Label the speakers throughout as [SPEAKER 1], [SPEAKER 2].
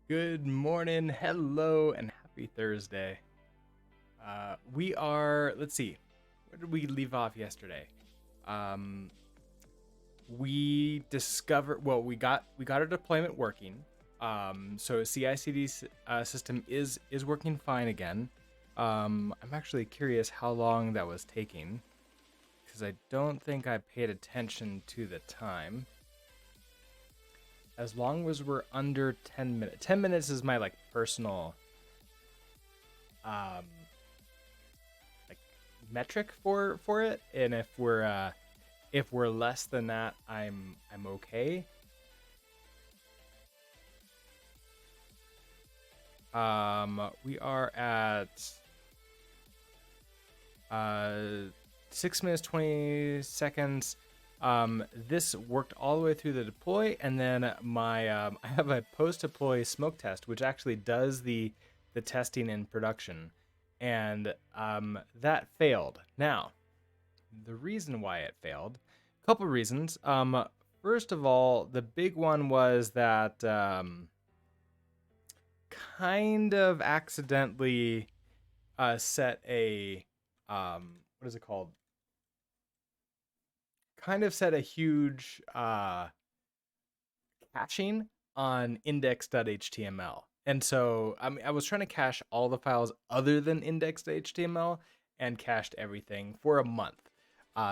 [SPEAKER 1] Good morning, hello, and happy Thursday. Let's see, where did we leave off yesterday? We discovered, well, we got our deployment working. So CI/CD system is working fine again. I'm actually curious how long that was taking, because I don't think I paid attention to the time. As long as we're under 10 minutes. 10 minutes is my personal like metric for it, and if we're less than that, I'm okay. We are at 6 minutes 20 seconds. This worked all the way through the deploy, and then my I have a post deploy smoke test which actually does the testing in production, and that failed. Now, the reason why it failed, a couple reasons. First of all, the big one was that kind of accidentally set a what is it called? Kind of set a huge caching on index.html. And so I was trying to cache all the files other than index.html and cached everything for a month.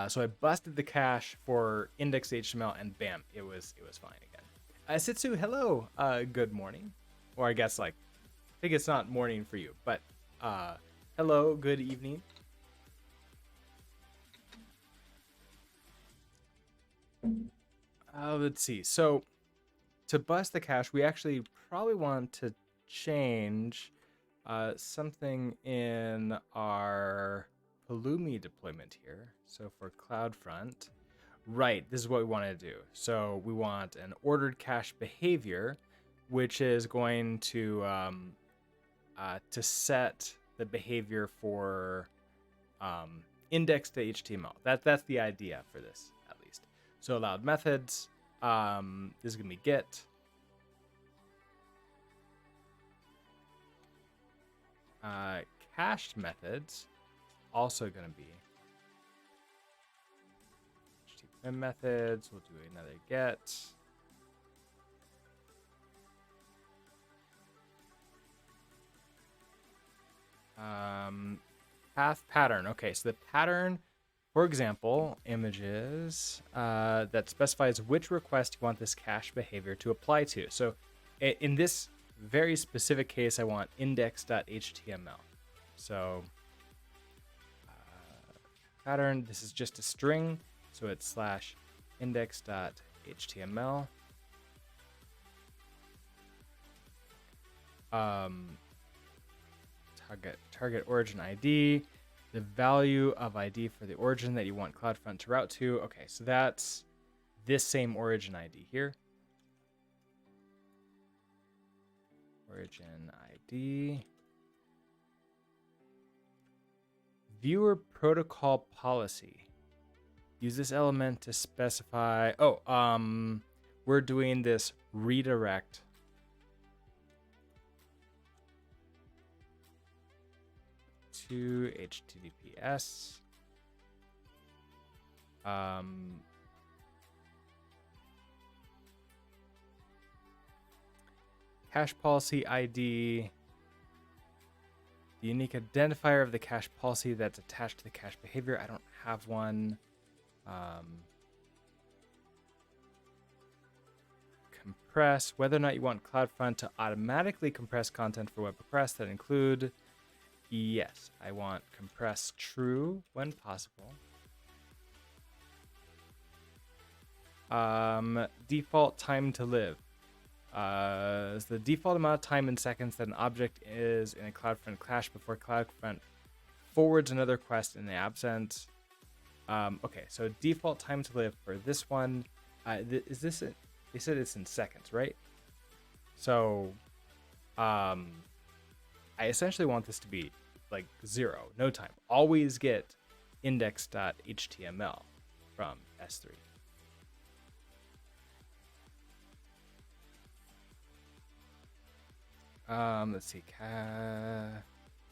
[SPEAKER 1] So I busted the cache for index.html, and bam, it was fine again. Sitsu, hello. Good morning. Or I think it's not morning for you, but hello, good evening. Let's see. So to bust the cache, we actually probably want to change something in our Pulumi deployment here. So for CloudFront, right, this is what we want to do. So we want an ordered cache behavior, which is going to set the behavior for index.html. That's the idea for this, at least. So allowed methods. This is gonna be get. Cached methods also gonna be HTML methods. We'll do another get. Path pattern. Okay, so the pattern, for example, images that specifies which request you want this cache behavior to apply to. So in this very specific case, I want index.html. So pattern, this is just a string, so it's / index.html. Target origin ID, the value of ID for the origin that you want CloudFront to route to. Okay, so that's this same origin ID here. Origin ID. Viewer protocol policy. Use this element to specify. We're doing this redirect to HTTPS. Cache policy ID. The unique identifier of the cache policy that's attached to the cache behavior. I don't have one. Compress. Whether or not you want CloudFront to automatically compress content for web requests that include. Yes, I want compress true when possible. Default time to live. Is the default amount of time in seconds that an object is in a CloudFront cache before CloudFront forwards another request in the absence. Okay, so default time to live for this one. Is this it? They said it's in seconds, right? So, I essentially want this to be like 0, no time. Always get index.html from S3. Let's see,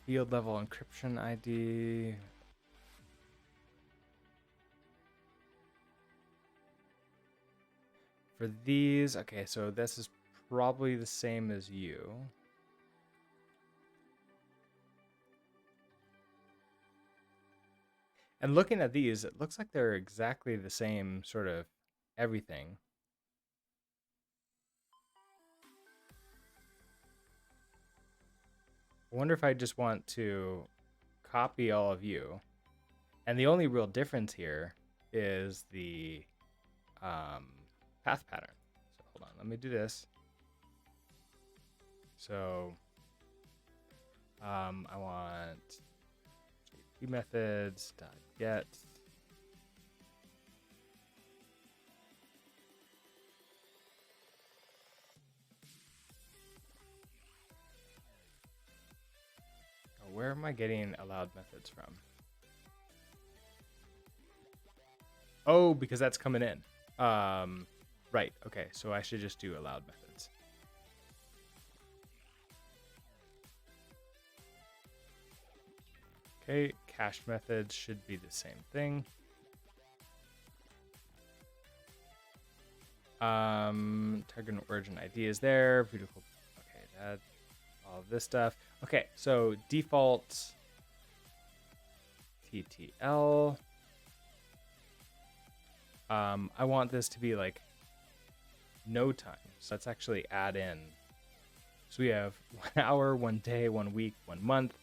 [SPEAKER 1] field level encryption ID. For these, okay, so this is probably the same as you. And looking at these, it looks like they're exactly the same sort of everything. I wonder if I just want to copy all of you. And the only real difference here is the path pattern. So hold on, let me do this. So I want key methods dot get. Oh, where am I getting allowed methods from? Oh, because that's coming in. Right. Okay. So I should just do allowed methods. Okay. Cached methods should be the same thing. Target origin ID is there. Beautiful. Okay. That. All of this stuff. Okay. So default TTL. I want this to be like no time. So let's actually add in. So we have 1 hour, 1 day, 1 week, 1 month.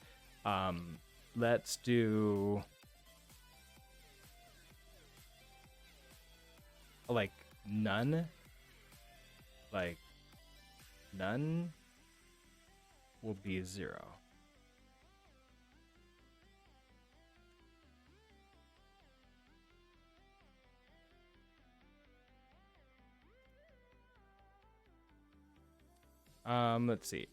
[SPEAKER 1] Let's do like none. Like none will be 0. Let's see.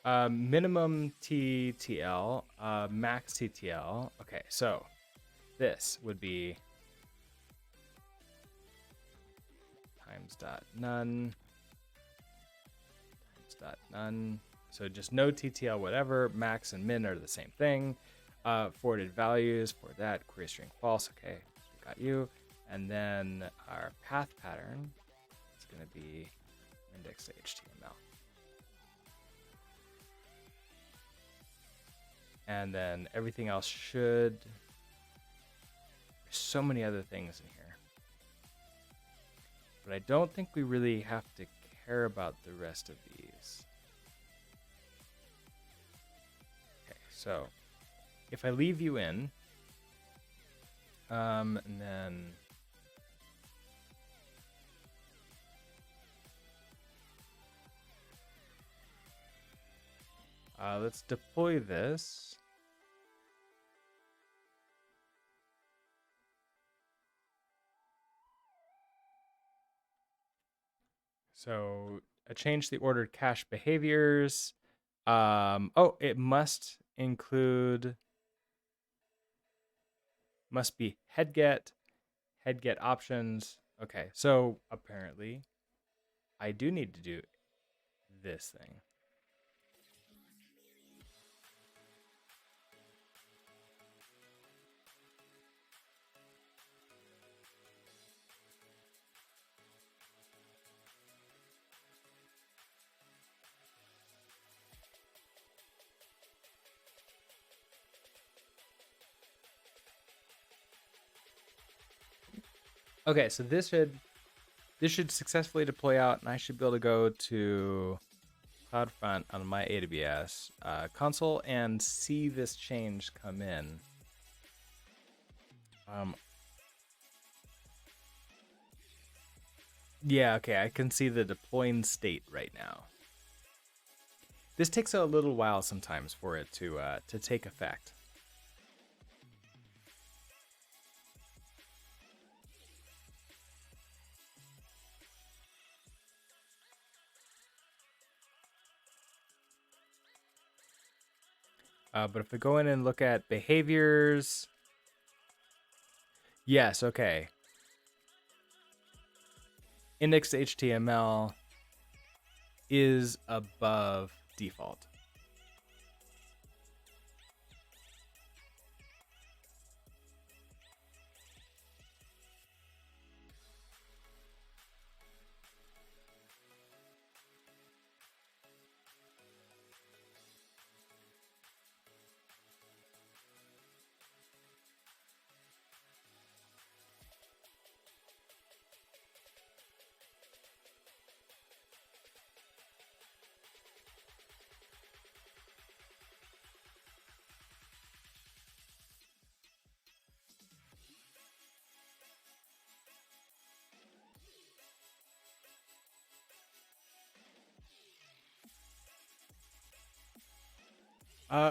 [SPEAKER 1] Minimum TTL, max TTL. Okay, so this would be times dot none, times dot none. So just no TTL, whatever. Max and min are the same thing. Forwarded values for that, query string false. Okay, so we got you. And then our path pattern is going to be index HTML. And then everything else should. There's so many other things in here. But I don't think we really have to care about the rest of these. Okay, so if I leave you in, and then let's deploy this. So I changed the ordered cache behaviors. Oh, it must include, must be head get options. Okay, so apparently I do need to do this thing. Okay, so this should successfully deploy out, and I should be able to go to CloudFront on my AWS console and see this change come in. Yeah, okay, I can see the deploying state right now. This takes a little while sometimes for it to take effect. But if we go in and look at behaviors, yes, okay. Indexed HTML is above default.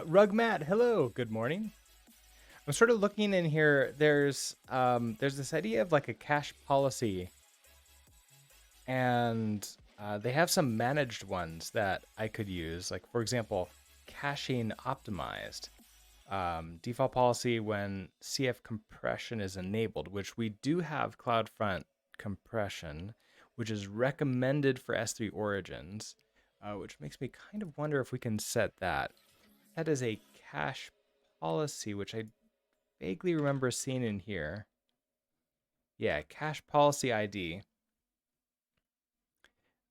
[SPEAKER 1] Rug Matt, hello, good morning. I'm sort of looking in here. There's this idea of like a cache policy, and they have some managed ones that I could use. Like for example, caching optimized. Default policy when CF compression is enabled, which we do have CloudFront compression, which is recommended for S3 origins, which makes me kind of wonder if we can set that. That is a cache policy, which I vaguely remember seeing in here. Yeah, cache policy ID.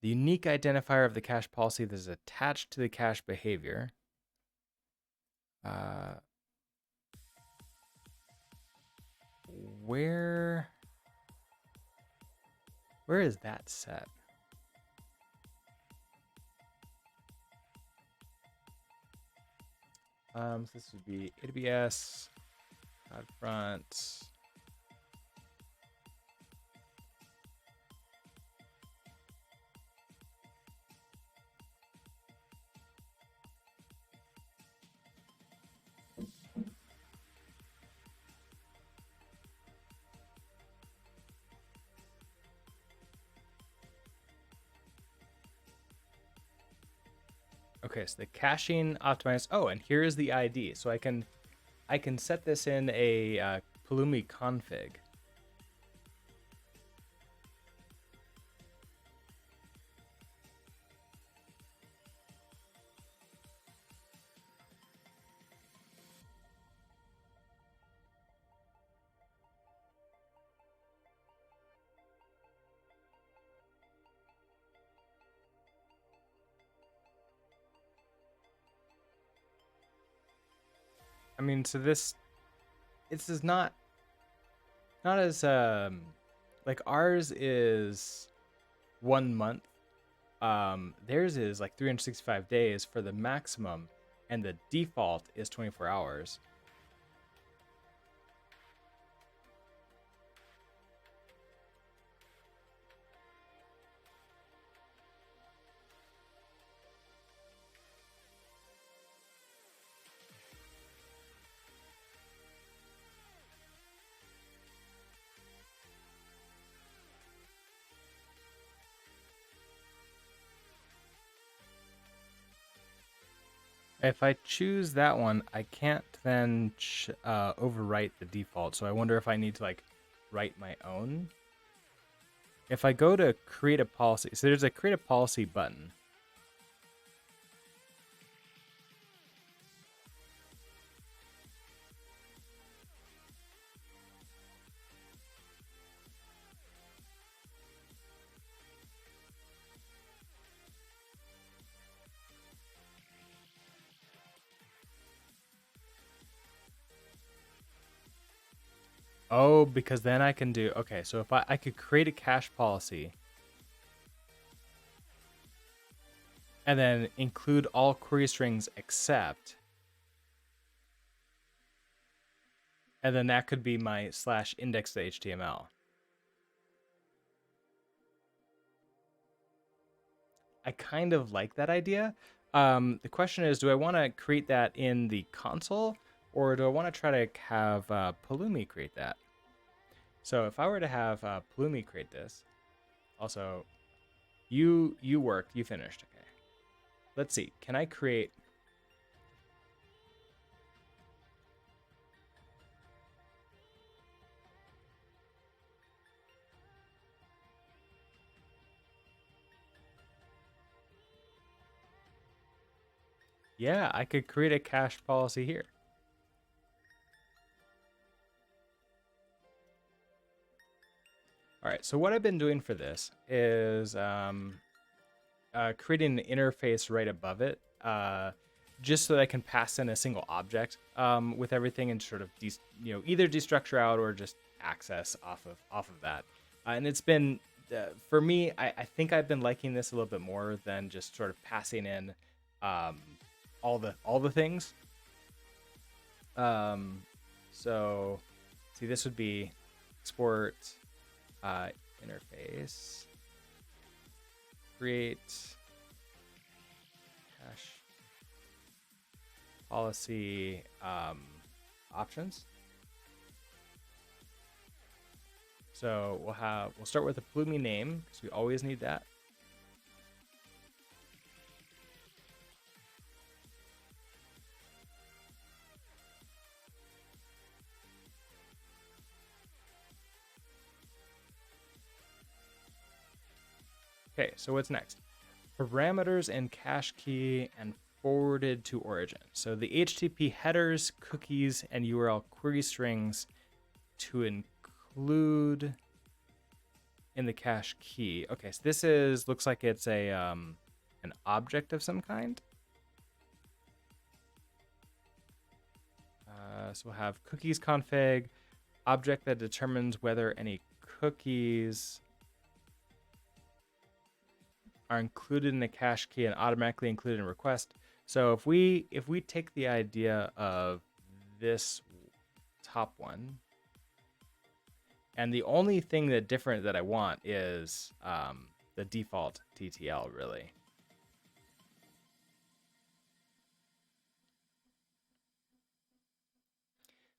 [SPEAKER 1] The unique identifier of the cache policy that is attached to the cache behavior. Where is that set? So this would be AWS, CloudFront. Okay, so the caching optimized. Oh, and here is the ID. So I can set this in a Pulumi config. I mean, so this is not as like ours is 1 month. Theirs is like 365 days for the maximum, and the default is 24 hours. If I choose that one, I can't then overwrite the default. So I wonder if I need to like write my own. If I go to create a policy, so there's a create a policy button. Oh, because then I can do, okay, so if I could create a cache policy and then include all query strings except, and then that could be my slash index to HTML. I kind of like that idea. The question is, do I want to create that in the console, or do I want to try to have Pulumi create that? So if I were to have Pulumi create this, also, you worked, you finished, okay. Let's see, can I create Yeah, I could create a cache policy here. All right, so what I've been doing for this is creating an interface right above it, just so that I can pass in a single object with everything and sort of either destructure out or just access off of that. And it's been for me, I think I've been liking this a little bit more than just sort of passing in um, all the things. Um, so see, this would be export interface, create cache policy options. So we'll start with a Plumi name because we always need that. Okay, so what's next? Parameters and cache key and forwarded to origin. So the HTTP headers, cookies, and URL query strings to include in the cache key. Okay, so this looks like it's a an object of some kind. So we'll have cookies config, object that determines whether any cookies are included in the cache key and automatically included in request. So if we take the idea of this top one, and the only thing that different that I want is the default TTL, really.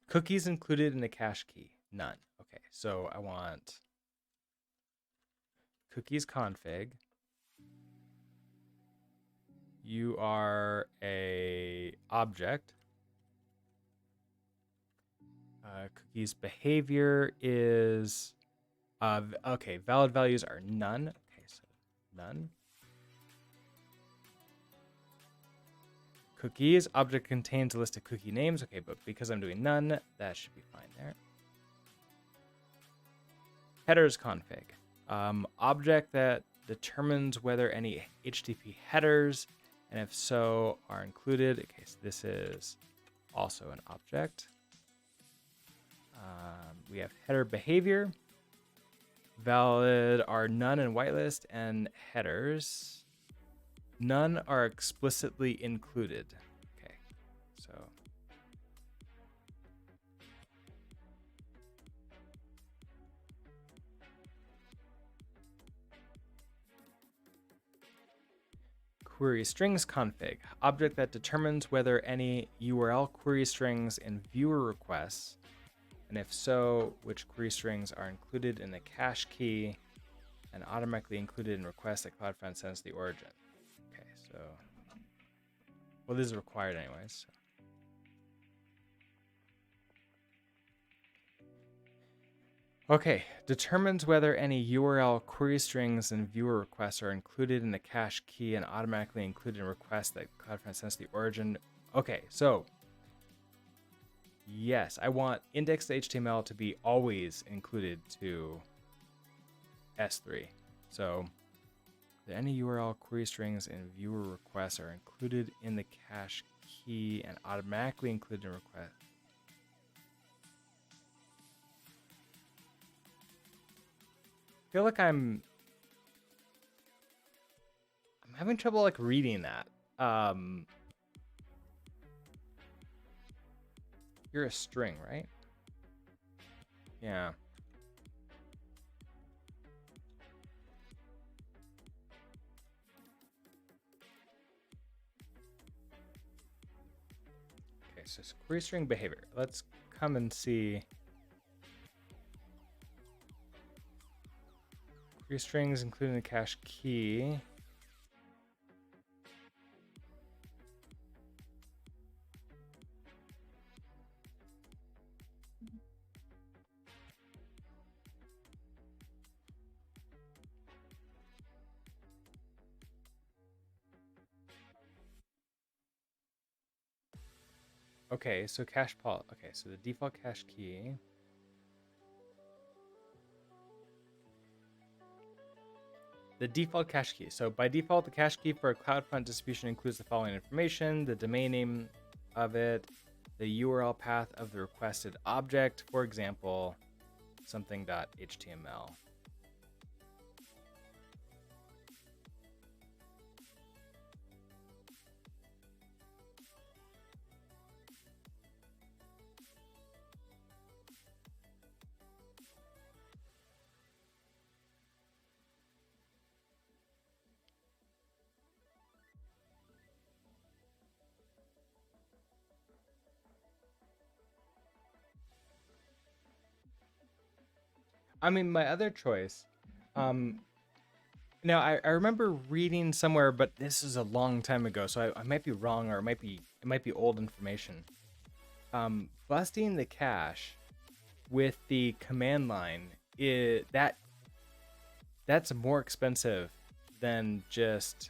[SPEAKER 1] Cookies included in the cache key, none. Okay, so I want cookies config. You are a object. Cookies behavior is okay. Valid values are none. Okay, so none. Cookies object contains a list of cookie names. Okay, but because I'm doing none, that should be fine there. Headers config. Object that determines whether any HTTP headers, and if so, are included. Okay, so this is also an object. We have header behavior. Valid are none and whitelist, and headers. None are explicitly included. Okay, so query strings config, object that determines whether any URL query strings in viewer requests, and if so, which query strings are included in the cache key and automatically included in requests that CloudFront sends to the origin. Okay, so, well, this is required anyways. So. Okay, determines whether any URL query strings and viewer requests are included in the cache key and automatically included in requests that CloudFront sends to the origin. Okay, so yes, I want index.html to be always included to S3. So any URL query strings and viewer requests are included in the cache key and automatically included in request. I feel like I'm having trouble like reading that. You're a string, right? Yeah. Okay, so query string behavior. Let's come and see. Query strings including the cache key. Okay, so cache pol. Okay, so the default cache key. The default cache key. So by default, the cache key for a CloudFront distribution includes the following information: the domain name of it, the URL path of the requested object, for example, something.html. I mean, my other choice, now I remember reading somewhere, but this is a long time ago, so I might be wrong, or it might be old information. Busting the cache with the command line that's more expensive than just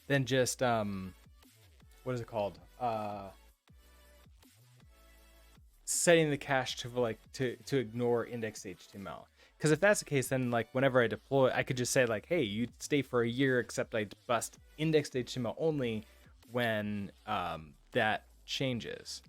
[SPEAKER 1] what is it called? Setting the cache to to ignore indexed HTML. Because if that's the case, then like whenever I deploy, I could just say like, hey, you stay for a year, except I bust indexed HTML only when that changes.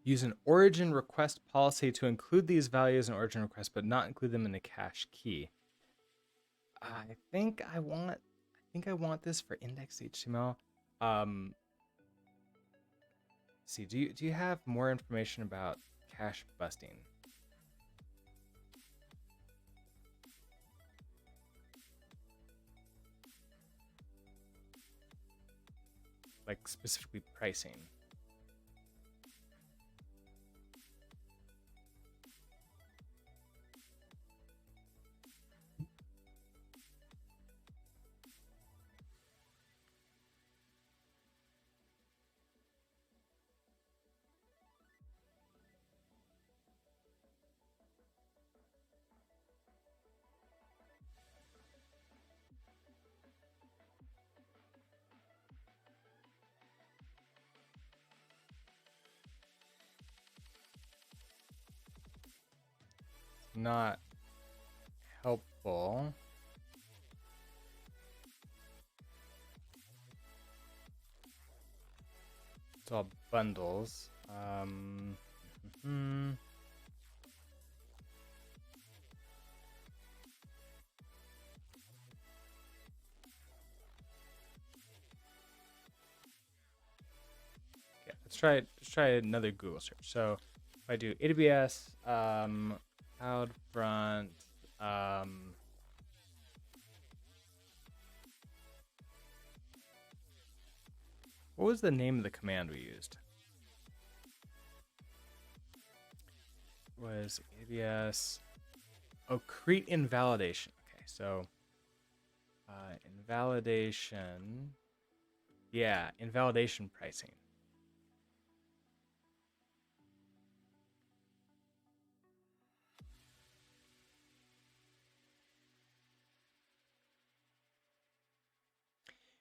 [SPEAKER 1] Use an origin request policy to include these values in origin request, but not include them in the cache key. I think I want this for indexed HTML. See, do you have more information about cache busting? Like specifically pricing? Not helpful. It's all bundles. Okay, let's try another Google search. So if I do AWS, CloudFront, what was the name of the command we used? Was AWS create invalidation. Okay, so invalidation. Yeah, invalidation pricing.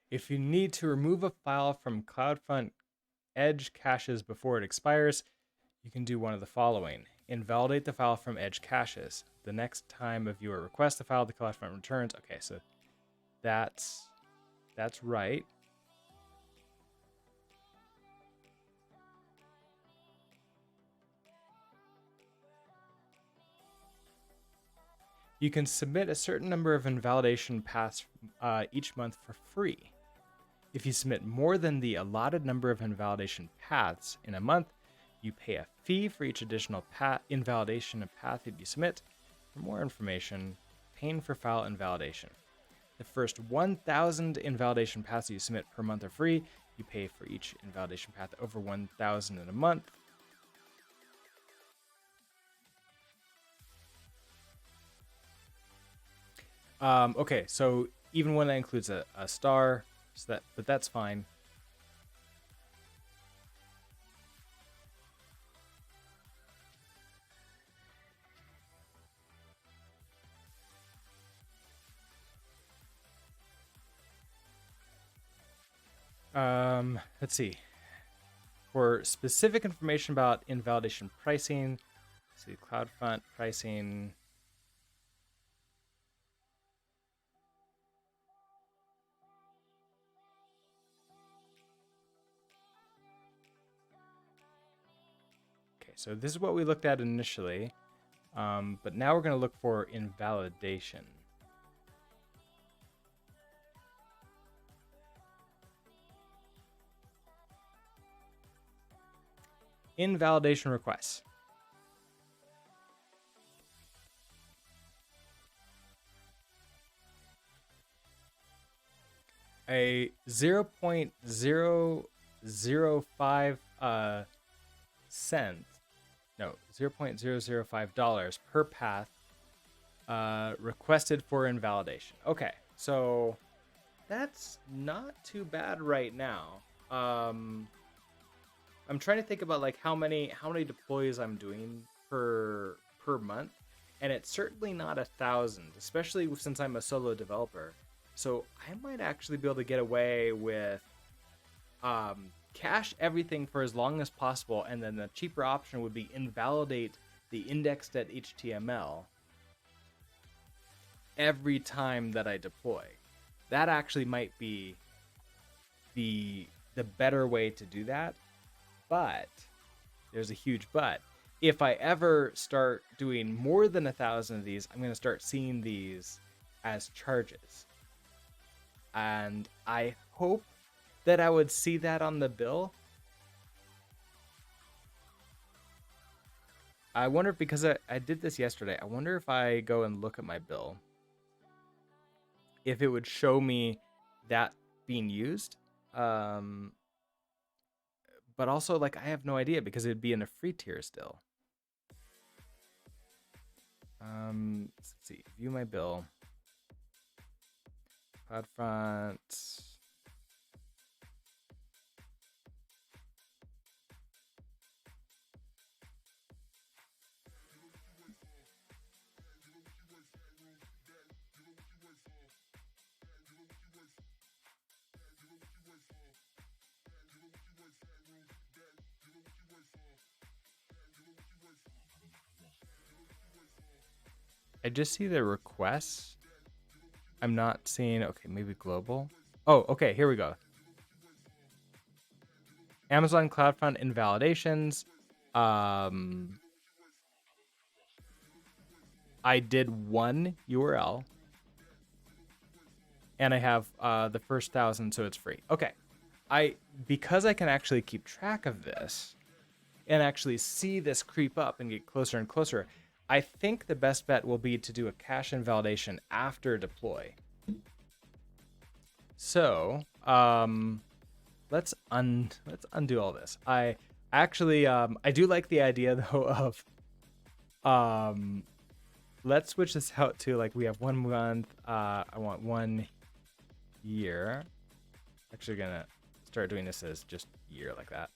[SPEAKER 1] If you need to remove a file from CloudFront Edge caches before it expires, you can do one of the following. Invalidate the file from Edge caches. The next time a viewer requests the file, the CloudFront returns. Okay, so that's right. You can submit a certain number of invalidation paths each month for free. If you submit more than the allotted number of invalidation paths in a month, you pay a fee for each additional invalidation path that you submit. For more information, paying for file invalidation. The first 1,000 invalidation paths you submit per month are free. You pay for each invalidation path over 1,000 in a month. Okay, so even when that includes a star, but that's fine. Let's see. For specific information about invalidation pricing, let's see, CloudFront pricing. Okay, so this is what we looked at initially, but now we're going to look for invalidation. Invalidation requests. A 0.005 cent, no, $0.005 per path requested for invalidation. Okay, so that's not too bad right now. I'm trying to think about like how many deploys I'm doing per month, and it's certainly not 1,000, especially since I'm a solo developer. So I might actually be able to get away with cache everything for as long as possible, and then the cheaper option would be invalidate the index.html every time that I deploy. That actually might be the better way to do that. But there's a huge but. If I ever start doing more than 1,000 of these, I'm going to start seeing these as charges. And I hope that I would see that on the bill. I wonder, because I did this yesterday, I wonder if I go and look at my bill, if it would show me that being used. But also, like, I have no idea because it'd be in a free tier still. Let's see, view my bill. CloudFront. I just see the requests. I'm not seeing, okay, maybe global. Oh, okay, here we go. Amazon CloudFront invalidations. I did one URL, and I have the first 1,000, so it's free. Okay, because I can actually keep track of this and actually see this creep up and get closer and closer, I think the best bet will be to do a cache invalidation after deploy. So let's undo all this. I actually I do like the idea though of let's switch this out to, like, we have 1 month. I want 1 year. Actually gonna start doing this as just year, like that.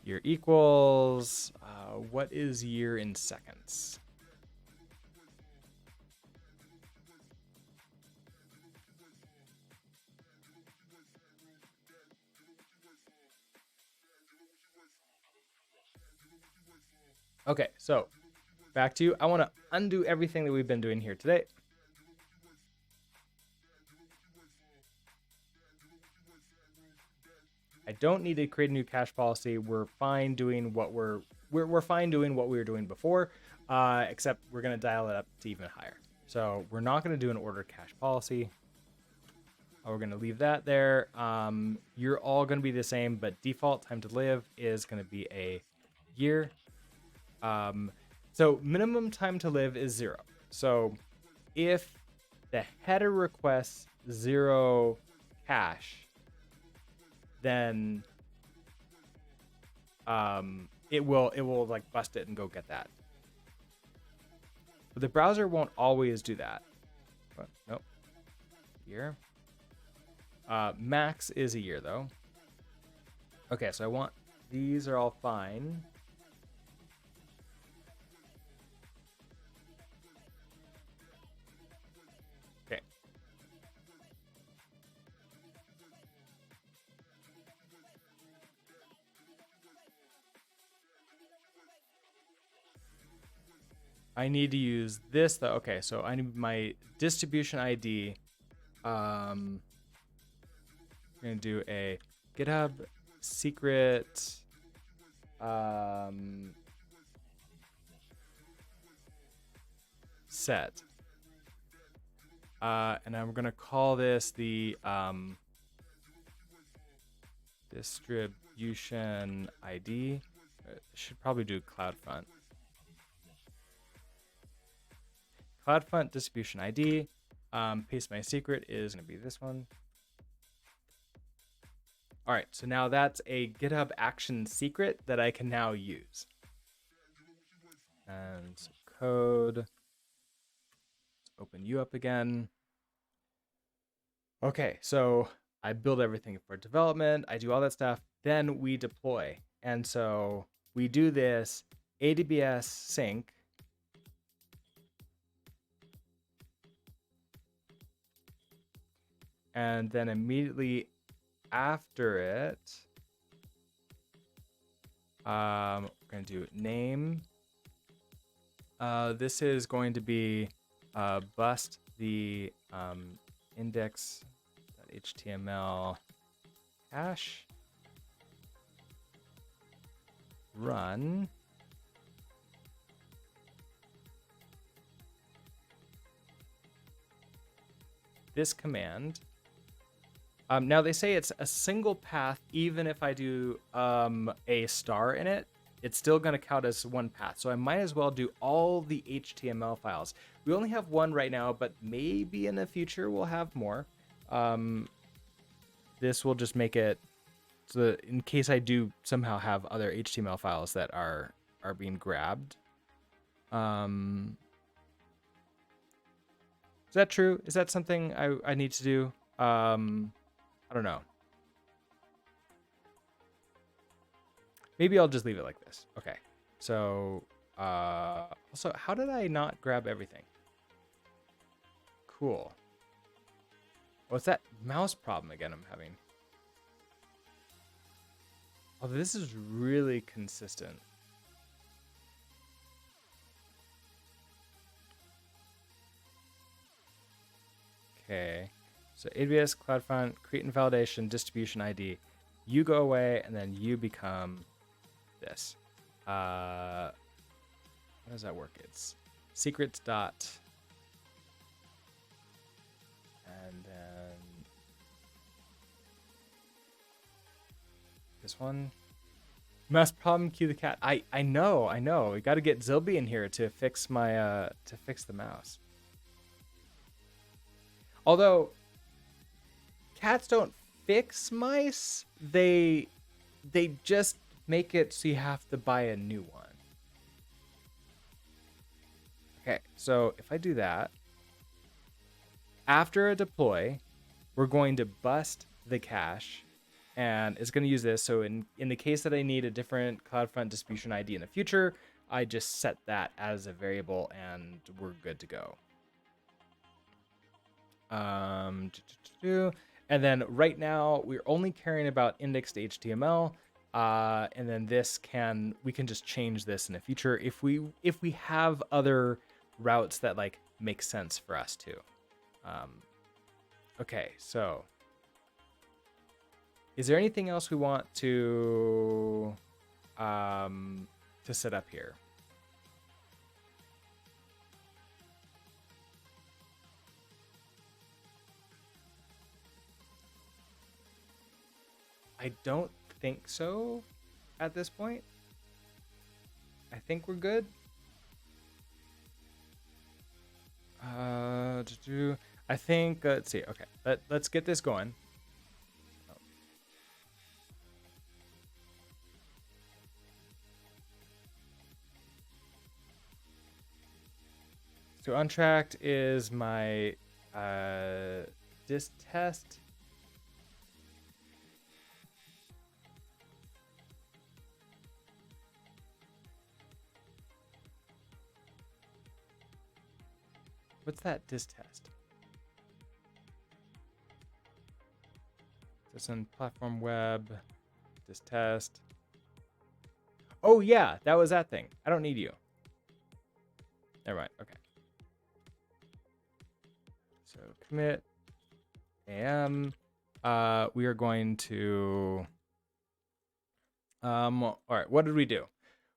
[SPEAKER 1] Year equals what is year in seconds? Okay, so back to you. I want to undo everything that we've been doing here today. I don't need to create a new cache policy. We're fine doing what we're fine doing what we were doing before, except we're going to dial it up to even higher. So we're not going to do an order cache policy. We're going to leave that there. You're all going to be the same, but default time to live is going to be a year. So minimum time to live is 0. So if the header requests 0 cache, then it will like bust it and go get that. But the browser won't always do that. But, nope. Year. Max is a year though. Okay, so I want, these are all fine. Okay. I need to use this though. Okay, so I need my distribution ID. I'm gonna do a GitHub secret set. And I'm gonna call this the distribution ID. Should probably do CloudFront. CloudFront distribution ID. Paste my secret is gonna be this one. All right, so now that's a GitHub action secret that I can now use. And so code. Let's open you up again. Okay, so I build everything for development. I do all that stuff. Then we deploy. And so we do this AWS sync. And then immediately after it, we're going to do name. This is going to be bust the index.html hash run this command. Now they say it's a single path. Even if I do a star in it, it's still going to count as one path. So I might as well do all the HTML files. We only have one right now, but maybe in the future we'll have more. This will just make it so that in case I do somehow have other HTML files that are being grabbed. Is that true? Is that something I need to do? I don't know. Maybe I'll just leave it like this. Okay. So, also, how did I not grab everything? Cool. What's that mouse problem again I'm having? Oh, this is really consistent. Okay. So AWS CloudFront, create and validation, distribution ID. You go away, and then you become this. How does that work? It's secrets dot, and then this one. Mouse problem, cue the cat. I know. We got to get Zilby in here to fix my to fix the mouse. Although cats don't fix mice, they just make it so you have to buy a new one. Okay, so if I do that, after a deploy, we're going to bust the cache, and it's going to use this. So in the case that I need a different CloudFront distribution ID in the future, I just set that as a variable, and we're good to go. And then right now we're only caring about indexed HTML. And then we can just change this in the future if we have other routes that like make sense for us to. Okay, so is there anything else we want to set up here? I don't think so at this point. I think we're good. I think, let's see. Okay, let's get this going. So untracked is my dist test. What's that dist test? It's on platform web, dist test. Oh yeah, that was that thing. I don't need you. Never mind. Okay. So commit am. We are going to. All right. What did we do?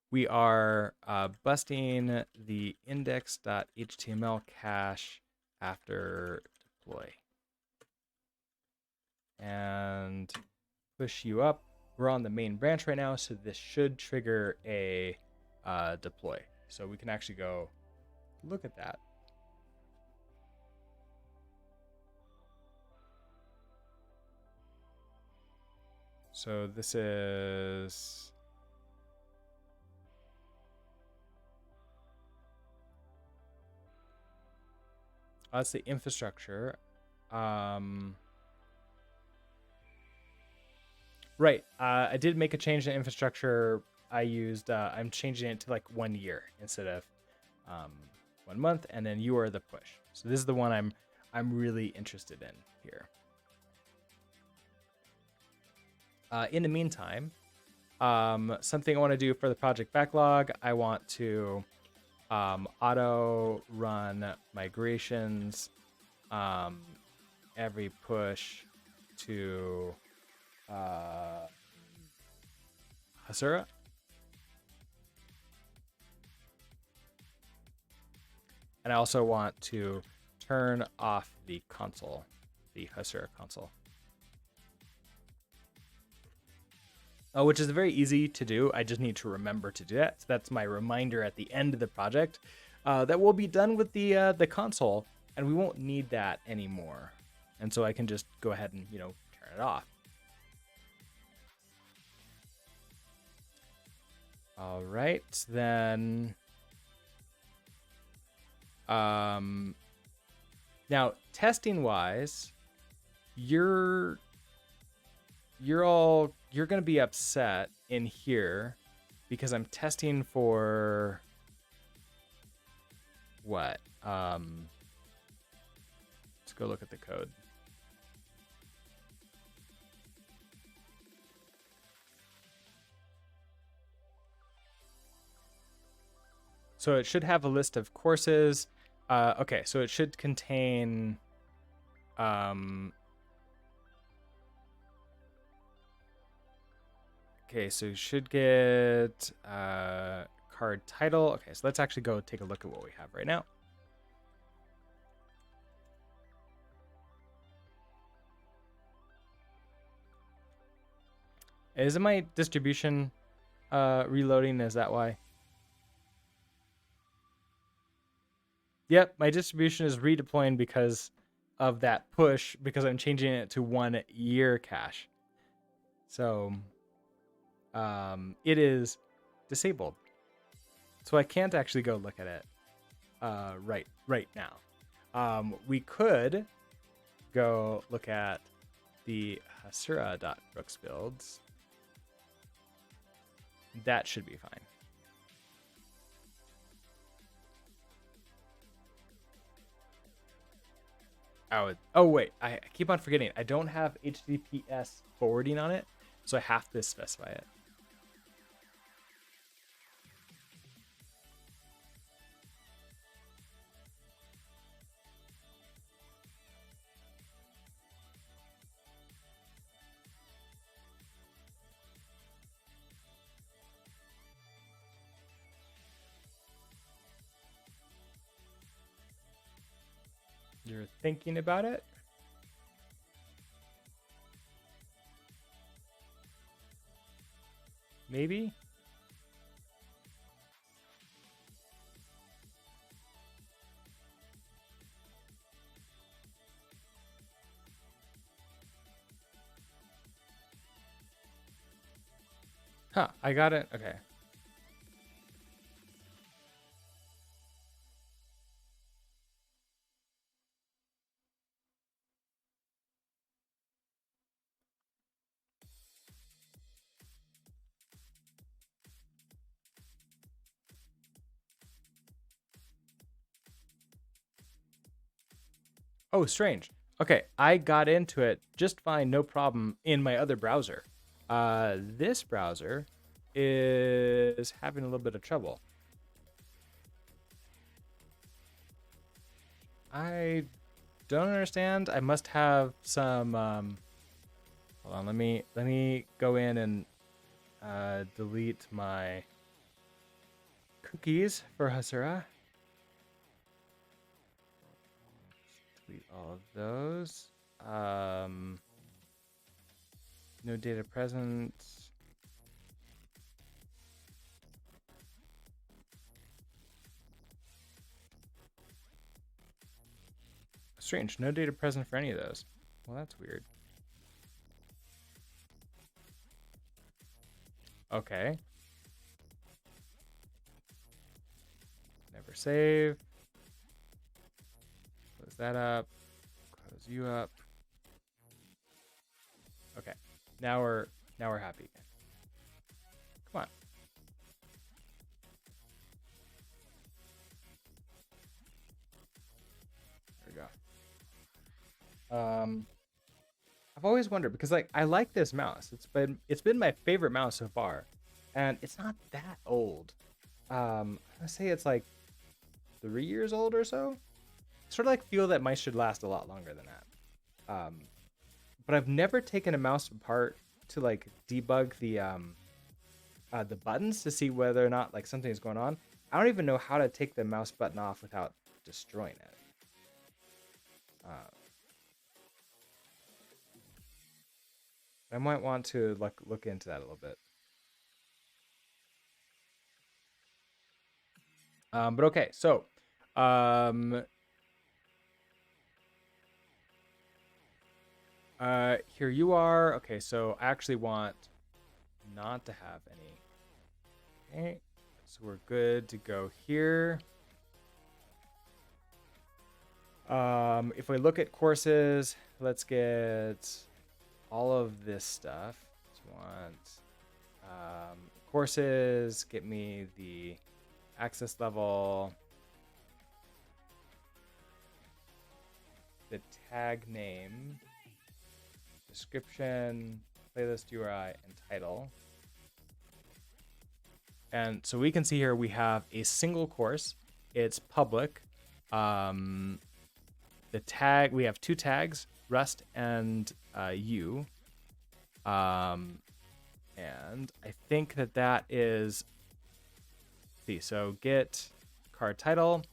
[SPEAKER 1] We are busting the index.html cache after deploy. And push you up. We're on the main branch right now, so this should trigger a deploy. So we can actually go look at that. So this is that's the infrastructure. Right. I did make a change in infrastructure. I used I'm changing it to like 1 year instead of 1 month, and then you are the push. So this is the one I'm really interested in here. In the meantime, something I want to do for the project backlog, I want to auto run migrations every push to Hasura. And I also want to turn off the console, the Hasura console. Which is very easy to do. I just need to remember to do that. So that's my reminder at the end of the project that we'll be done with the console, and we won't need that anymore. And so I can just go ahead and turn it off. All right, then. Now testing wise, you're gonna be upset in here because I'm testing for what? Let's go look at the code. So it should have a list of courses. Okay, so it should contain okay, so you should get card title. Okay, so let's actually go take a look at what we have right now. Isn't my distribution reloading? Is that why? Yep, my distribution is redeploying because of that push, because I'm changing it to 1 year cache. So it is disabled. So I can't actually go look at it right now. We could go look at the hasura.brooks builds. That should be fine. Oh wait, I keep on forgetting. I don't have HTTPS forwarding on it, so I have to specify it. You're thinking about it? Maybe? Huh, I got it. Okay. Oh, strange. Okay, I got into it just fine, no problem in my other browser. This browser is having a little bit of trouble. I don't understand. I must have some. Hold on. Let me go in and delete my cookies for Hasura. Delete all of those. No data present. Strange. No data present for any of those. Well, that's weird. Okay. Never save. Close that up. Close you up. Okay. Now we're happy. Come on. There we go. I've always wondered because like I like this mouse. It's been my favorite mouse so far, and it's not that old. I'm gonna say it's like 3 years old or so. Sort of like feel that mice should last a lot longer than that. But I've never taken a mouse apart to like debug the buttons to see whether or not like something is going on. I don't even know how to take the mouse button off without destroying it. I might want to look into that a little bit. But okay, so here you are. Okay, so I actually want not to have any. Okay, so we're good to go here. If we look at courses, let's get all of this stuff. Just want courses, get me the access level, the tag name, description, playlist URI, and title. And so we can see here we have a single course. It's public. The tag, we have two tags, Rust and Yew. And I think that is, see, so get card title,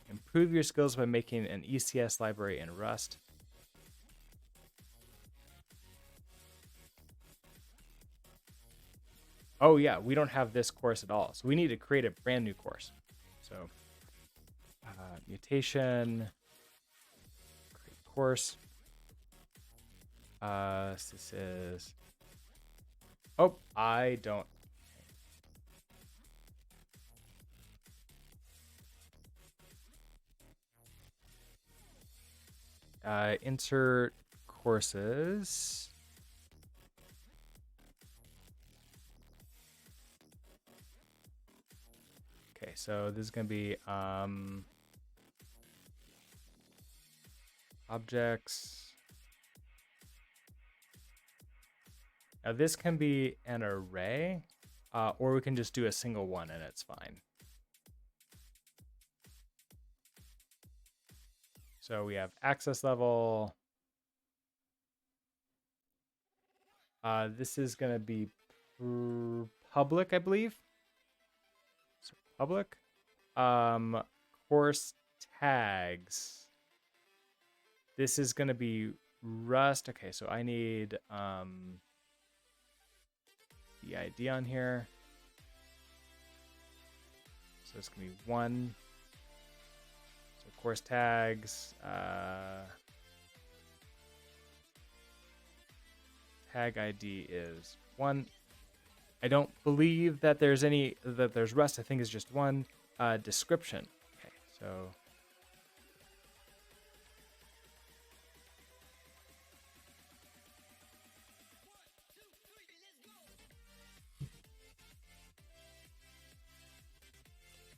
[SPEAKER 1] improve your skills by making an ECS library in Rust. Oh yeah, we don't have this course at all. So we need to create a brand new course. So mutation, create course. This is, oh, I don't. Insert courses. Okay, so this is going to be objects. Now this can be an array, or we can just do a single one and it's fine. So we have access level. This is going to be public, I believe. So public. Course tags. This is going to be Rust. Okay, so I need the ID on here. So it's going to be 1. So course tags. Tag ID is 1. I don't believe that there's Rust. I think it's just 1. Description. Okay, so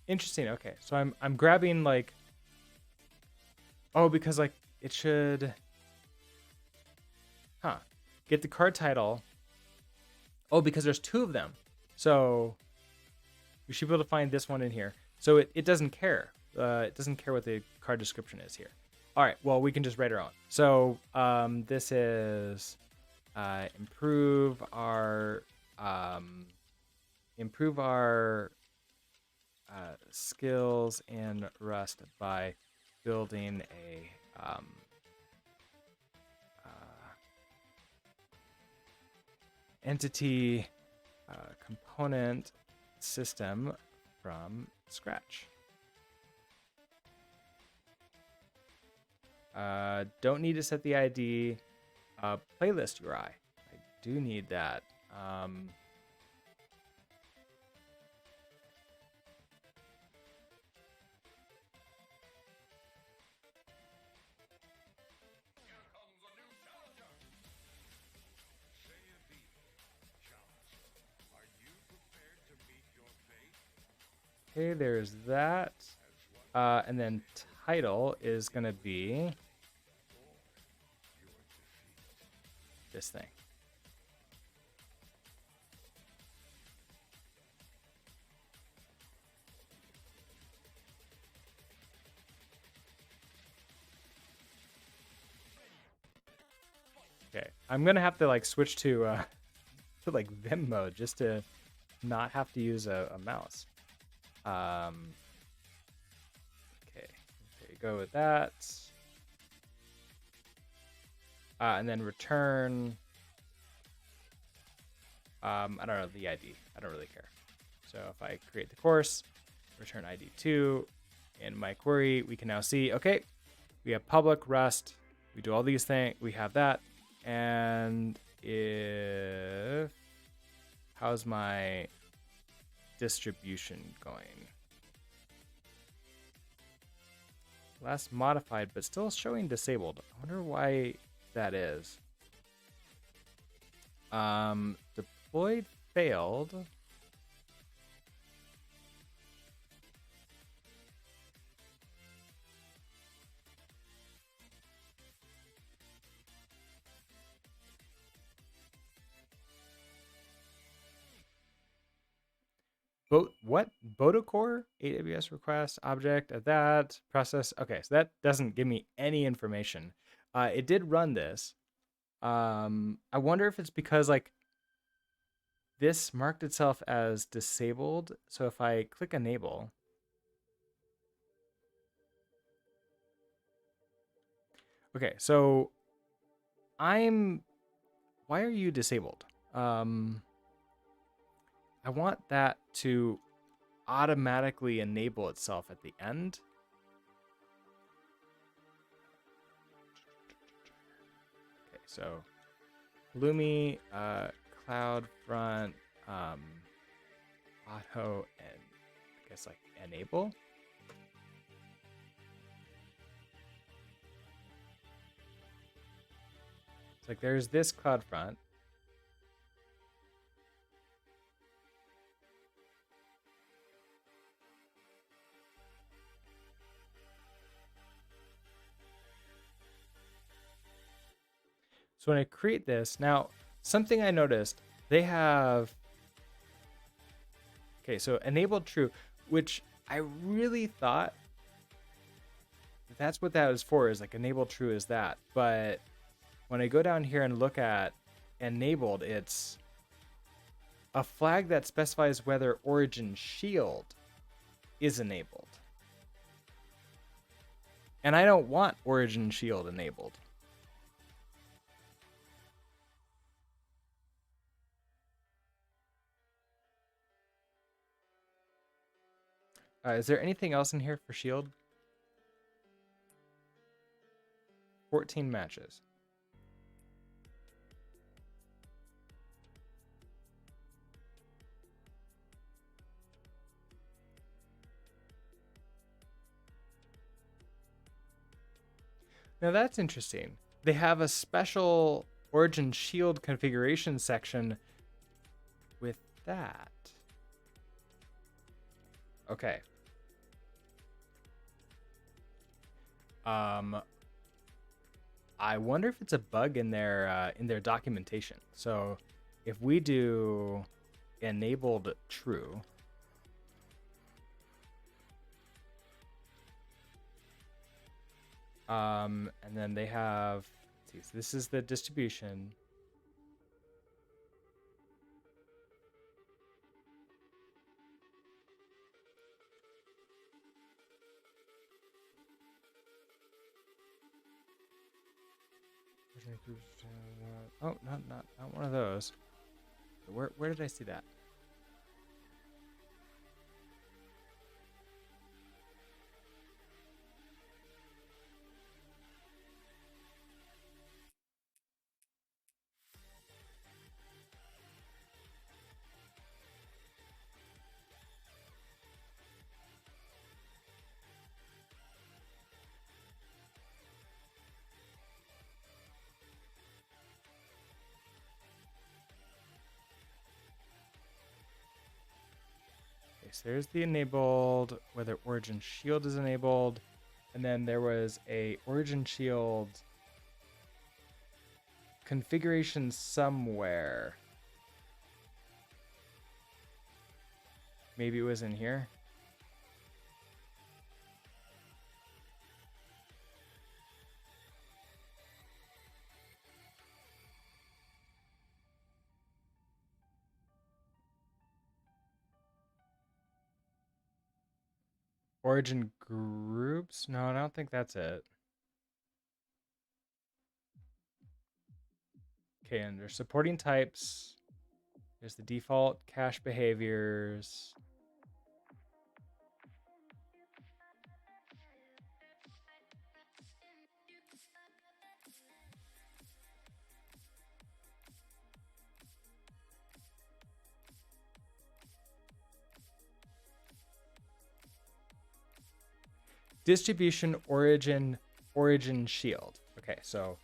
[SPEAKER 1] interesting. Okay, so I'm grabbing like Oh, because like it should, get the card title. Oh, because there's two of them. So we should be able to find this one in here. So it doesn't care. It doesn't care what the card description is here. All right, well, we can just write our own. So this is improve our skills in Rust by building a entity component system from scratch. Don't need to set the ID. Playlist URI. I do need that. Okay, there's that. And then title is going to be this thing. Okay, I'm going to have to like switch to like Vim mode just to not have to use a mouse. Okay, there you go with that. And then return, I don't know, the ID. I don't really care. So if I create the course, return ID 2, in my query, we can now see, okay, we have public Rust. We do all these things. We have that. And if, how's my distribution going? Last modified, but still showing disabled. I wonder why that is. Deployed failed. What? Botocore? AWS request, object, at that, process. Okay, so that doesn't give me any information. It did run this. I wonder if it's because like this marked itself as disabled. So if I click enable, okay, so why are you disabled? I want that to automatically enable itself at the end. Okay, so Lumi, CloudFront, auto, and I guess like enable. It's like there's this CloudFront. So when I create this, now something I noticed, they have, okay, so enabled true, which I really thought that's what that was for, is like enable true is that. But when I go down here and look at enabled, it's a flag that specifies whether origin shield is enabled. And I don't want origin shield enabled. Is there anything else in here for shield? 14 matches. Now that's interesting. They have a special origin shield configuration section with that. Okay. I wonder if it's a bug in their documentation. So if we do enabled true, and then they have, let's see, so this is the distribution. Oh, not one of those. Where did I see that? So there's the enabled, whether origin shield is enabled, and then there was a origin shield configuration somewhere. Maybe it was in here. Origin groups? No, I don't think that's it. Okay, under supporting types, there's the default cache behaviors. Distribution origin shield. Okay, so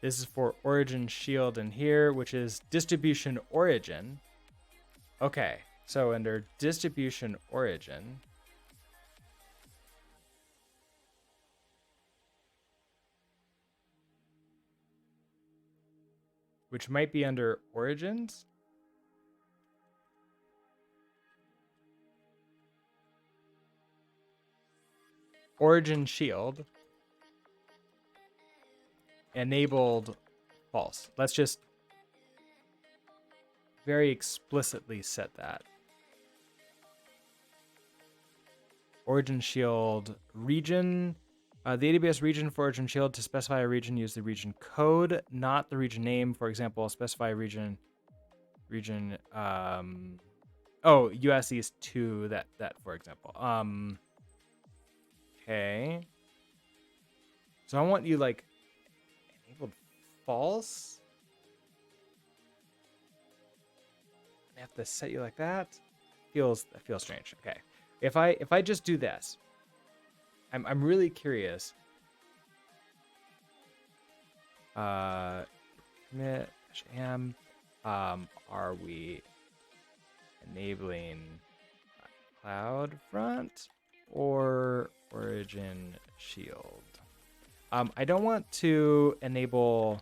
[SPEAKER 1] this is for origin shield in here, which is distribution origin. Okay, so under distribution origin, which might be under origins. Origin shield enabled false. Let's just very explicitly set that. Origin shield region. The AWS region for origin shield, to specify a region, use the region code, not the region name. For example, specify region. US East 2. That for example. Okay. So I want you like enabled false. I have to set you like that. That feels strange. Okay. If I just do this, I'm really curious. Commit am. Are we enabling CloudFront or origin shield? I don't want to enable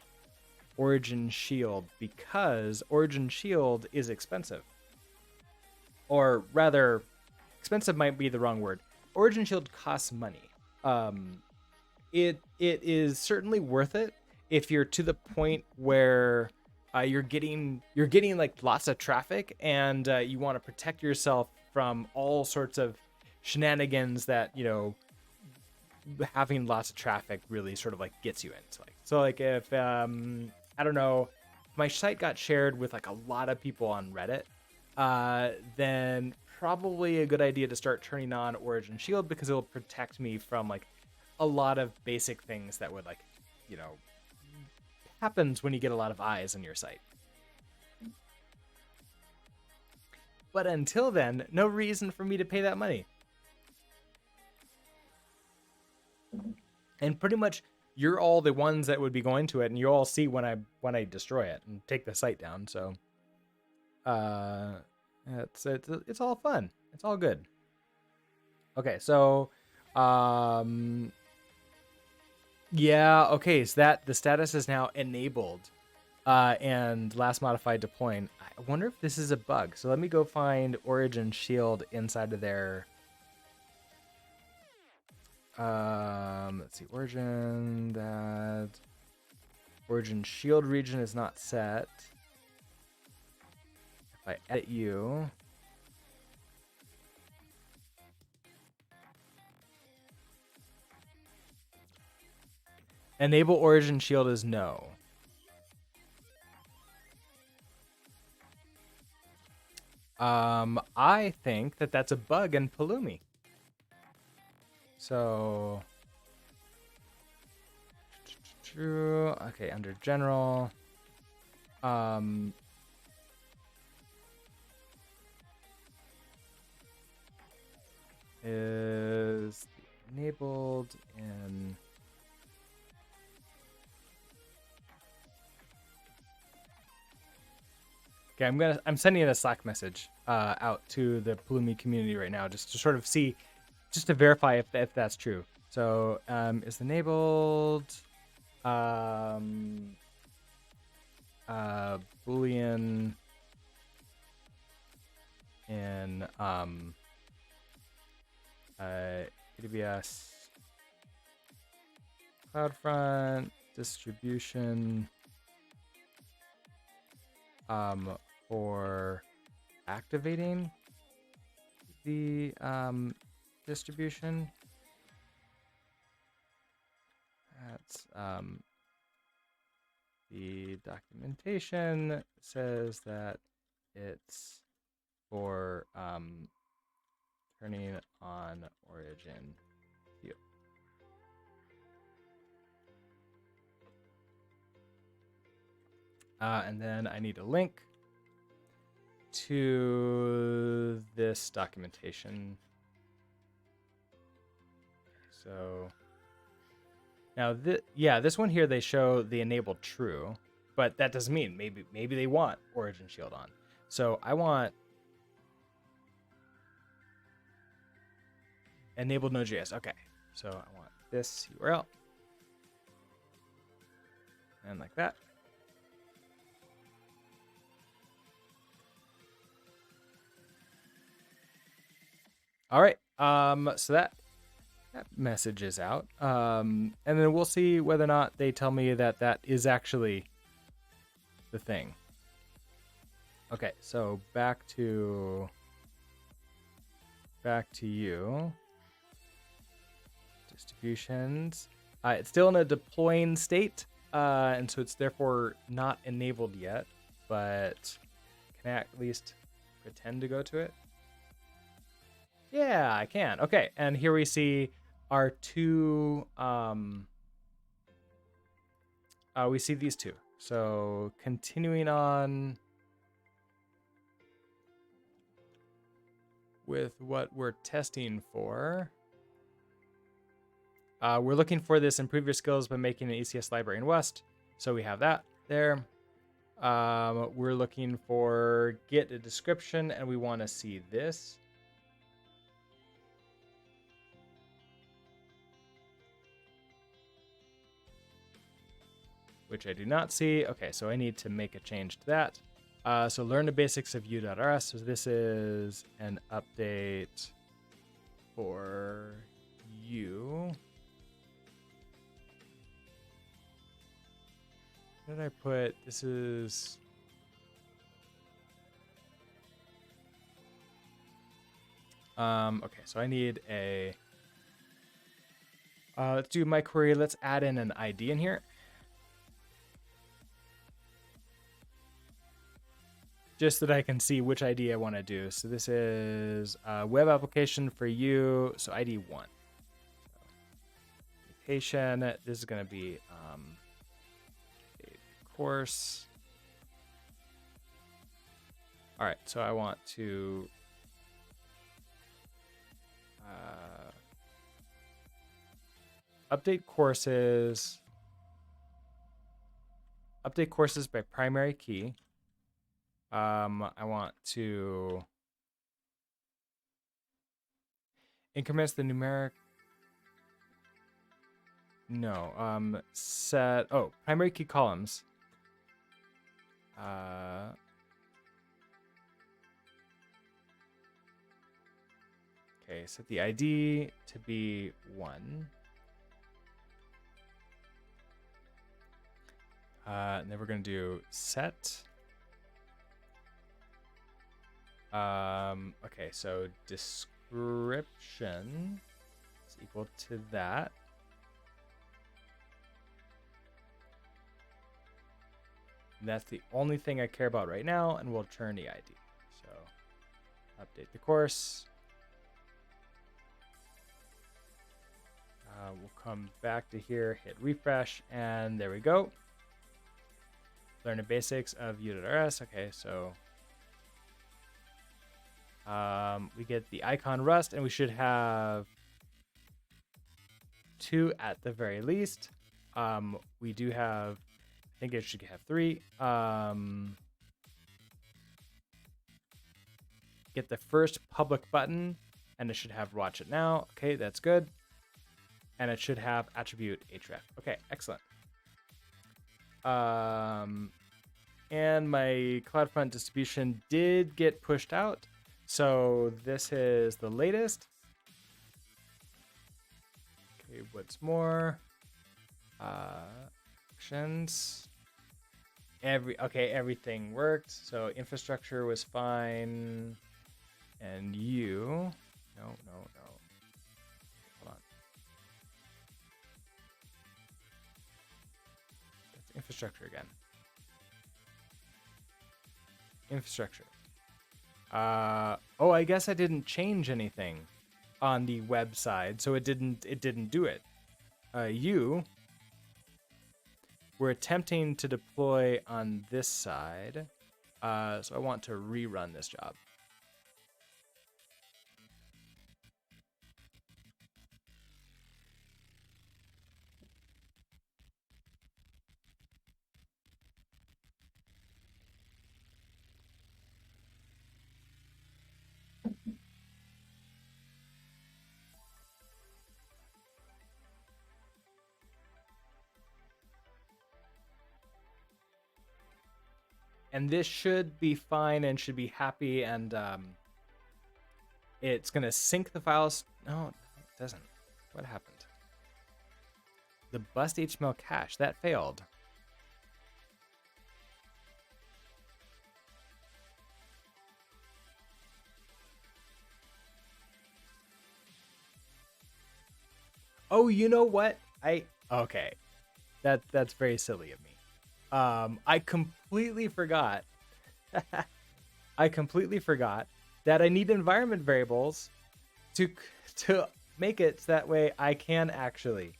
[SPEAKER 1] origin shield because origin shield is expensive. Or rather, expensive might be the wrong word. Origin shield costs money. It is certainly worth it if you're to the point where you're getting like lots of traffic and you want to protect yourself from all sorts of shenanigans that, you know, having lots of traffic really sort of like gets you into. Like, so like if I don't know, if my site got shared with like a lot of people on Reddit, then probably a good idea to start turning on Origin Shield because it'll protect me from like a lot of basic things that would, like, you know, happens when you get a lot of eyes on your site. But until then, no reason for me to pay that money. And pretty much you're all the ones that would be going to it, and you all see when I destroy it and take the site down. So it's all fun. It's all good. Okay, so yeah, okay, so that the status is now enabled and last modified deploying. I wonder if this is a bug. So let me go find Origin Shield inside of their let's see, Origin Shield region is not set. If I edit you, enable Origin Shield is no. I think that that's a bug in Pulumi. So, okay, under general, is enabled in okay, I'm sending a Slack message out to the Pulumi community right now just to sort of see, just to verify if that's true. So is enabled Boolean in AWS CloudFront distribution for activating the distribution. That's the documentation says that it's for turning on Origin view. And then I need a link to this documentation. So now, this one here, they show the enabled true, but that doesn't mean maybe they want Origin Shield on. So I want enabled Node.js. Okay, so I want this URL and like that. All right. So that message is out. And then we'll see whether or not they tell me that is actually the thing. Okay, so back to you. Distributions. It's still in a deploying state, and so it's therefore not enabled yet, but can I at least pretend to go to it? Yeah, I can. Okay, and here we see our two, we see these two. So continuing on with what we're testing for. We're looking for this improve your skills by making an ECS library in Rust. So we have that there. We're looking for get a description, and we want to see this. Which I do not see. Okay, so I need to make a change to that. So learn the basics of Yew.rs. So this is an update for Yew. What did I put? This is... okay, so I need a... let's do my query. Let's add in an ID in here. Just that I can see which ID I want to do. So this is a web application for you. So ID 1. Application. This is going to be a course. All right. So I want to update courses. Update courses by primary key. I want to increments the numeric. No, set, oh, primary key columns. Okay, set the ID to be 1. And then we're going to do set. Okay, so description is equal to that. And that's the only thing I care about right now, and we'll turn the ID. So update the course. We'll come back to here, hit refresh, and there we go. Learn the basics of Yew.rs. Okay, so we get the icon Rust, and we should have 2 at the very least. We do have, I think it should have 3. Get the first public button, and it should have watch it now. Okay, that's good. And it should have attribute href. Okay, excellent. And my CloudFront distribution did get pushed out. So this is the latest. Okay, what's more? Actions. Everything worked. So infrastructure was fine. And you, no. Hold on. That's infrastructure again. Infrastructure. Oh, I guess I didn't change anything on the web side, so it didn't do it. We're attempting to deploy on this side, so I want to rerun this job. And this should be fine and should be happy, and it's going to sync the files. No, it doesn't. What happened? The bust HTML cache, that failed. Oh, you know what? Okay. That's very silly of me. I completely forgot. I completely forgot that I need environment variables to make it so that way I can actually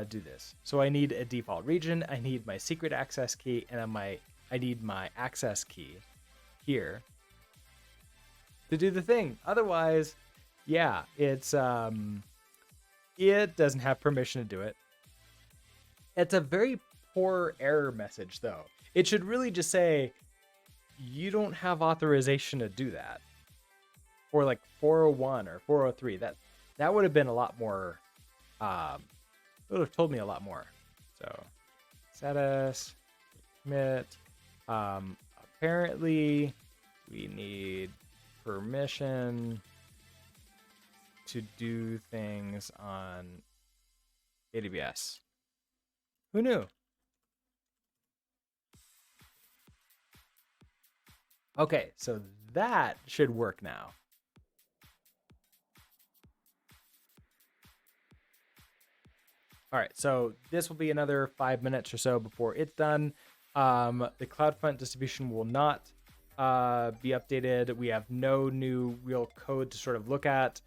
[SPEAKER 1] do this. So I need a default region, I need my secret access key, and I need my access key here to do the thing. Otherwise, yeah, it's it doesn't have permission to do it. It's a very poor error message, though. It should really just say, you don't have authorization to do that. Or like 401 or 403. That would have been a lot more, it would have told me a lot more. So, status, commit. Apparently, we need permission to do things on AWS. Who knew? Okay, so that should work now. All right, so this will be another 5 minutes or so before it's done. The CloudFront distribution will not be updated. We have no new real code to sort of look at.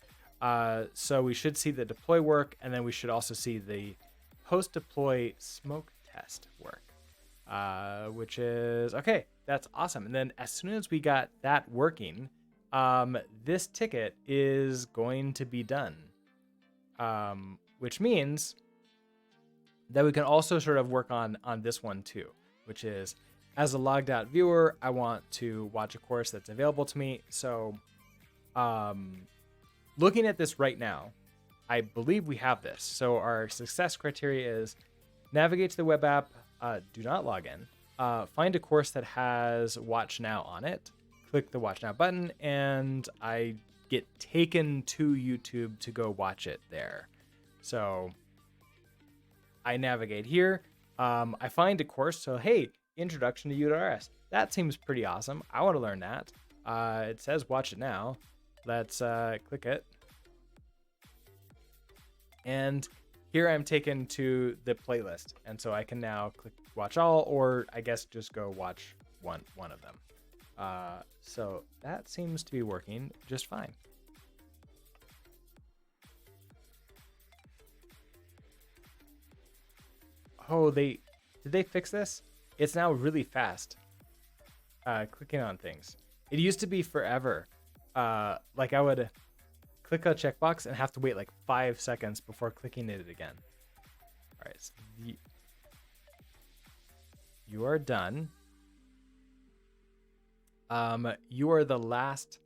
[SPEAKER 1] So we should see the deploy work, and then we should also see the post-deploy smoke test work, which is, okay, that's awesome. And then as soon as we got that working, this ticket is going to be done, which means that we can also sort of work on this one too, which is, as a logged out viewer, I want to watch a course that's available to me. So looking at this right now, I believe we have this. So our success criteria is navigate to the web app, do not log in, find a course that has Watch Now on it, click the Watch Now button, and I get taken to YouTube to go watch it there. So I navigate here. I find a course. So, hey, Introduction to Yew.rs. That seems pretty awesome. I want to learn that. It says watch it now. Let's click it. And here I'm taken to the playlist. And so I can now click watch all, or I guess just go watch one of them. So that seems to be working just fine. Oh, did they fix this? It's now really fast. Clicking on things. It used to be forever. Like I would click a checkbox and have to wait like 5 seconds before clicking it again. All right, so you are done. You are the last.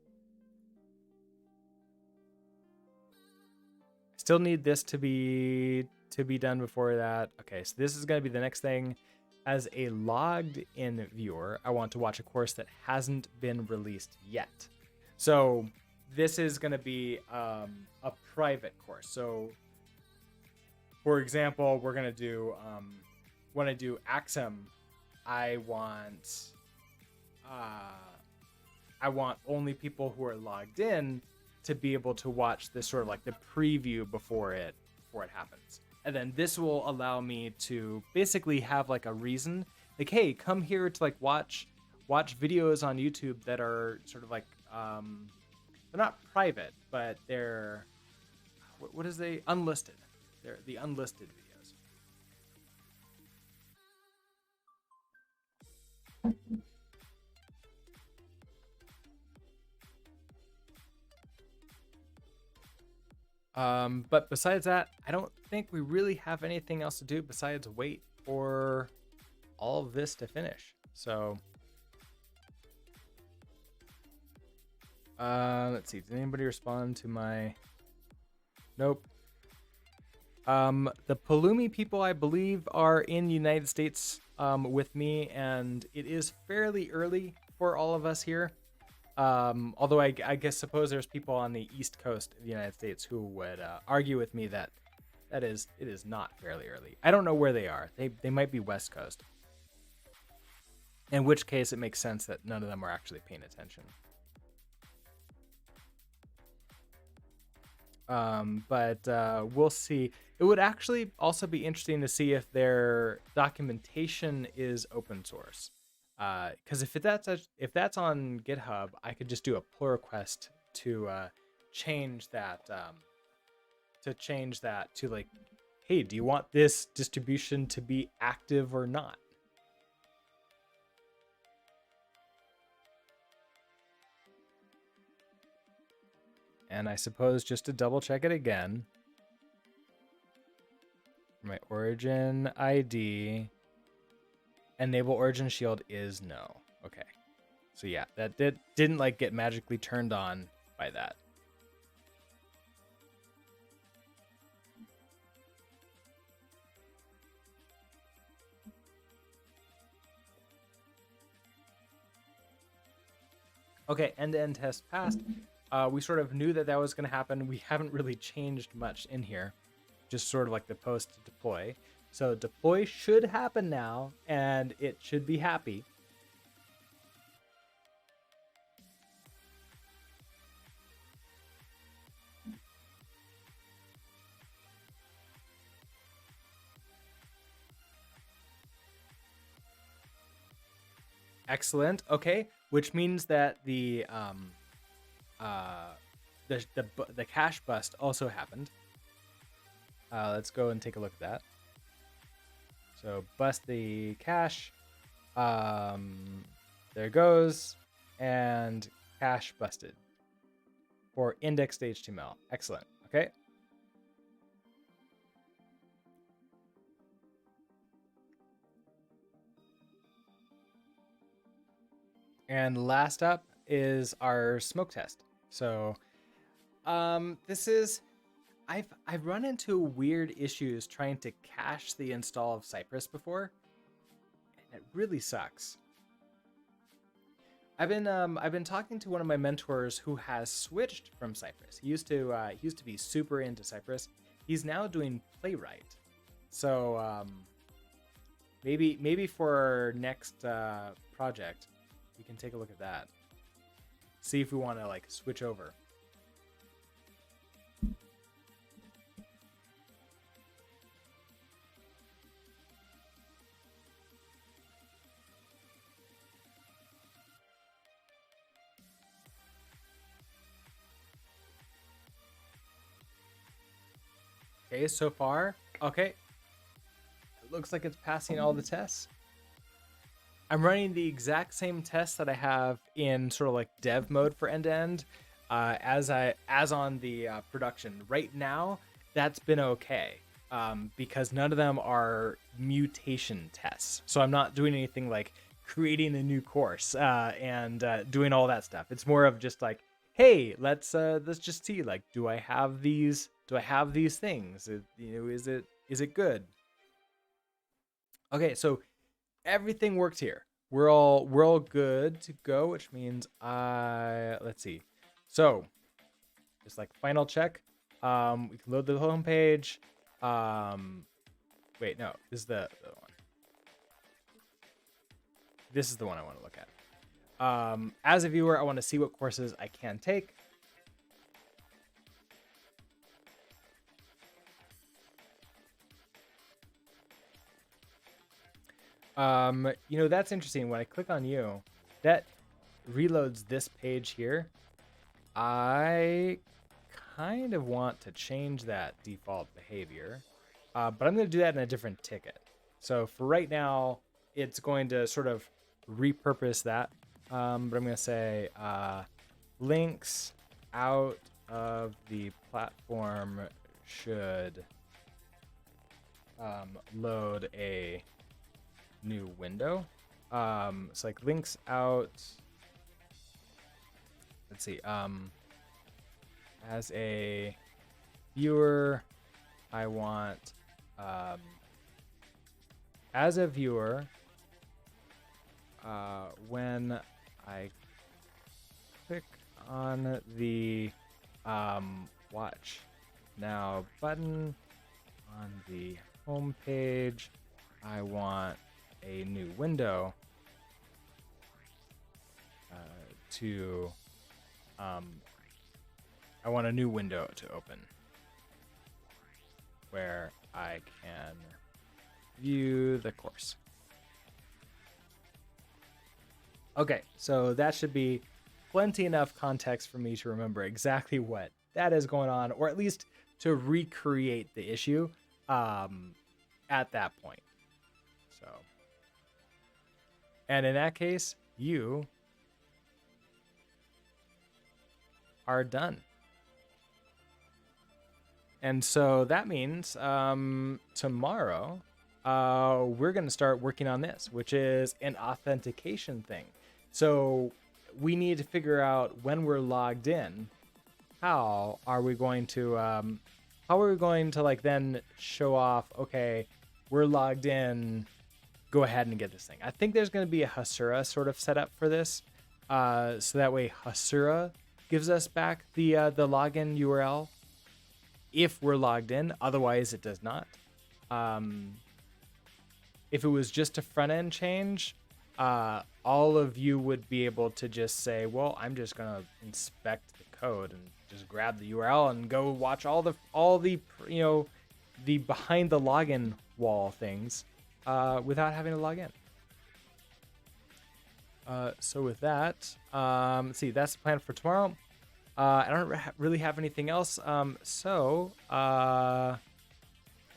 [SPEAKER 1] Still need this to be done before that. Okay, so this is going to be the next thing. As a logged in viewer, I want to watch a course that hasn't been released yet. So this is going to be a private course. So for example, we're going to do, when I do Axum, I want only people who are logged in to be able to watch this sort of like the preview before it happens. And then this will allow me to basically have like a reason, like, hey, come here to like watch videos on YouTube that are sort of like, they're not private, but they're, what is they unlisted. They're the unlisted videos. But besides that, I don't think we really have anything else to do besides wait for all of this to finish. So, let's see. Did anybody respond to my? Nope. The Pulumi people, I believe, are in the United States with me, and it is fairly early for all of us here. Although I guess suppose there's people on the East Coast of the United States who would argue with me that it is not fairly early. I don't know where they are. They might be West Coast. In which case, it makes sense that none of them are actually paying attention. But we'll see. It would actually also be interesting to see if their documentation is open source. Because if that's on GitHub, I could just do a pull request to change that to like, hey, do you want this distribution to be active or not? And I suppose just to double check it again, my origin ID. Enable origin shield is no. Okay. So yeah, that didn't like get magically turned on by that. Okay, end-to-end test passed. We sort of knew that was going to happen. We haven't really changed much in here. Just sort of like the post deploy. So deploy should happen now, and it should be happy. Excellent. Okay, which means that the cache bust also happened. Let's go and take a look at that. So bust the cache. There it goes, and cache busted for indexed HTML. Excellent. Okay. And last up is our smoke test. So This is, I've run into weird issues trying to cache the install of Cypress before, and it really sucks. I've been talking to one of my mentors who has switched from Cypress. He used to be super into Cypress. He's now doing Playwright. So maybe for our next project, we can take a look at that. See if we want to like switch over. Okay, so far, okay. It looks like it's passing all the tests. I'm running the exact same tests that I have in sort of like dev mode for end-to-end as on the production. Right now, that's been okay because none of them are mutation tests. So I'm not doing anything like creating a new course and doing all that stuff. It's more of just like, hey, let's just see, like, do I have these things? Is it good? Okay, so everything works here. We're all good to go, which means let's see. So just like final check. We can load the home page. Wait, no, this is the one. This is the one I want to look at. As a viewer, I want to see what courses I can take. That's interesting. When I click on you, that reloads this page here. I kind of want to change that default behavior, but I'm going to do that in a different ticket. So for right now, it's going to sort of repurpose that. But I'm going to say links out of the platform should load a new window. It's like links out. Let's see. As a viewer, I want as a viewer when I click on the watch now button on the home page, I want a new window I want a new window to open where I can view the course. Okay, so that should be plenty enough context for me to remember exactly what that is going on, or at least to recreate the issue at that point. So, and in that case, you are done. And so that means tomorrow we're going to start working on this, which is an authentication thing. So we need to figure out when we're logged in, how are we going to like then show off, okay, we're logged in, go ahead and get this thing. I think there's going to be a Hasura sort of setup for this. So that way Hasura gives us back the login URL if we're logged in. Otherwise, it does not. If it was just a front end change, all of you would be able to just say, well, I'm just going to inspect the code and just grab the URL and go watch all the the behind the login wall things without having to log in. So with that, let's see, that's the plan for tomorrow. I don't really have anything else. So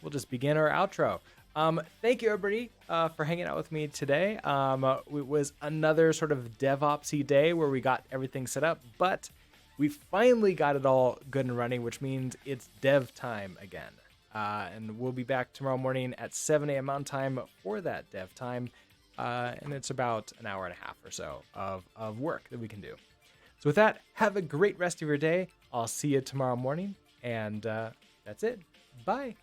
[SPEAKER 1] we'll just begin our outro. Thank you, everybody, for hanging out with me today. It was another sort of DevOpsy day where we got everything set up, but we finally got it all good and running, which means it's dev time again. And we'll be back tomorrow morning at 7 a.m. Mountain Time for that dev time. And it's about an hour and a half or so of work that we can do. So with that, have a great rest of your day. I'll see you tomorrow morning, and that's it. Bye.